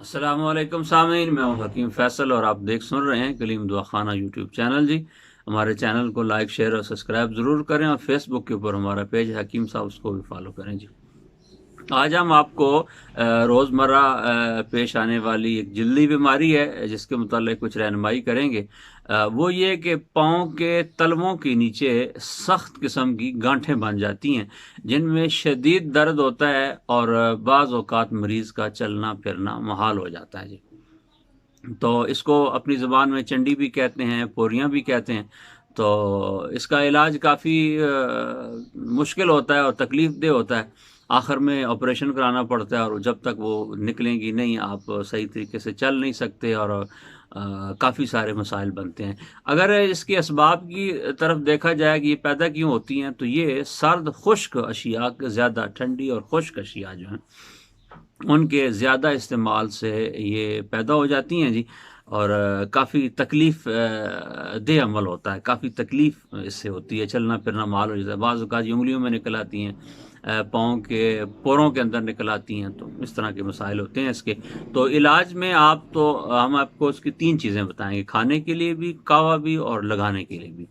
السلام علیکم سامعین، میں ہوں حکیم فیصل اور آپ سن رہے ہیں کلیم دعا خانہ یوٹیوب چینل جی۔ ہمارے چینل کو لائک شیئر اور سبسکرائب ضرور کریں، اور فیس بک کے اوپر ہمارا پیج ہے حکیم صاحب، اس کو بھی فالو کریں جی۔ آج ہم آپ کو روزمرہ پیش آنے والی ایک جلدی بیماری ہے جس کے متعلق کچھ رہنمائی کریں گے۔ وہ یہ کہ پاؤں کے تلووں کے نیچے سخت قسم کی گانٹھیں بن جاتی ہیں جن میں شدید درد ہوتا ہے، اور بعض اوقات مریض کا چلنا پھرنا محال ہو جاتا ہے جی۔ تو اس کو اپنی زبان میں چنڈی بھی کہتے ہیں، پوریاں بھی کہتے ہیں۔ تو اس کا علاج کافی مشکل ہوتا ہے اور تکلیف دہ ہوتا ہے۔ آخر میں آپریشن کرانا پڑتا ہے، اور جب تک وہ نکلیں گی نہیں آپ صحیح طریقے سے چل نہیں سکتے، اور کافی سارے مسائل بنتے ہیں۔ اگر اس کے اسباب کی طرف دیکھا جائے کہ یہ پیدا کیوں ہوتی ہیں، تو یہ سرد خشک اشیاء کے زیادہ، ٹھنڈی اور خشک اشیاء جو ہیں ان کے زیادہ استعمال سے یہ پیدا ہو جاتی ہیں جی۔ اور کافی تکلیف دہ عمل ہوتا ہے، کافی تکلیف اس سے ہوتی ہے، چلنا پھرنا محال ہو جاتا ہے۔ بعض اوقات یہ انگلیوں میں نکل آتی ہیں، پاؤں کے پوروں کے اندر نکل آتی ہیں، تو اس طرح کے مسائل ہوتے ہیں اس کے۔ تو علاج میں ہم آپ کو اس کی 3 چیزیں بتائیں گے، کھانے کے لیے بھی، کہوا بھی، اور لگانے کے لیے بھی۔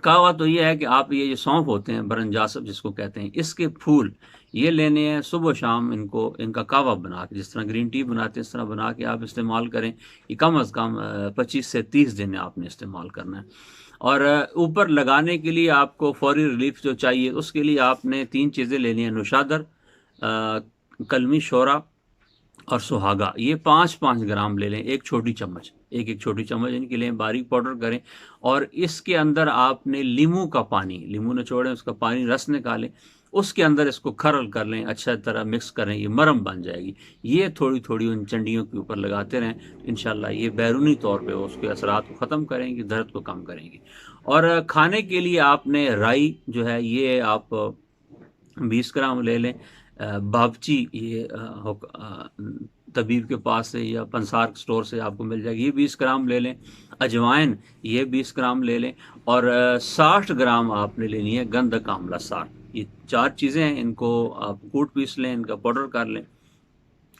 کہوا تو یہ ہے کہ آپ یہ جو سونف ہوتے ہیں، برنجاسب جس کو کہتے ہیں، اس کے پھول یہ لینے ہیں، صبح و شام ان کا کہوا بنا کے، جس طرح گرین ٹی بناتے ہیں اس طرح بنا کے آپ استعمال کریں۔ یہ کم از کم 25 سے 30 دن آپ نے استعمال کرنا ہے۔ اور اوپر لگانے کے لیے آپ کو فوری ریلیف جو چاہیے، اس کے لیے آپ نے 3 چیزیں لینی ہیں، نوشادر، کلمی شورا اور سہاگا۔ یہ 5-5 گرام لے لیں، ایک چھوٹی چمچ، ایک چھوٹی چمچ ان کے لیں، باریک پاؤڈر کریں۔ اور اس کے اندر آپ نے لیمو کا پانی، لیمو نچوڑیں، اس کا پانی رس نکالیں، اس کے اندر اس کو کھرل کر لیں، اچھا طرح مکس کریں، یہ مرم بن جائے گی۔ یہ تھوڑی تھوڑی ان چنڈیوں کے اوپر لگاتے رہیں، انشاءاللہ یہ بیرونی طور پہ اس کے اثرات کو ختم کریں گی، درد کو کم کریں گی۔ اور کھانے کے لیے آپ نے رائی جو ہے یہ آپ 20 گرام لے لیں۔ بابچی یہ طبیب کے پاس سے یا پنسار اسٹور سے آپ کو مل جائے گی، یہ 20 گرام لے لیں۔ اجوائن یہ 20 گرام لے لیں، اور 60 گرام آپ نے لینی ہے گندھک آملہ سار۔ یہ 4 چیزیں ہیں، ان کو آپ کوٹ پیس لیں، ان کا پاؤڈر کر لیں،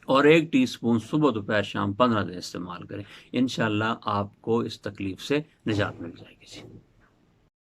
اور 1 ٹی اسپون صبح دوپہر شام 15 دن استعمال کریں۔ انشاءاللہ آپ کو اس تکلیف سے نجات مل جائے گی جی۔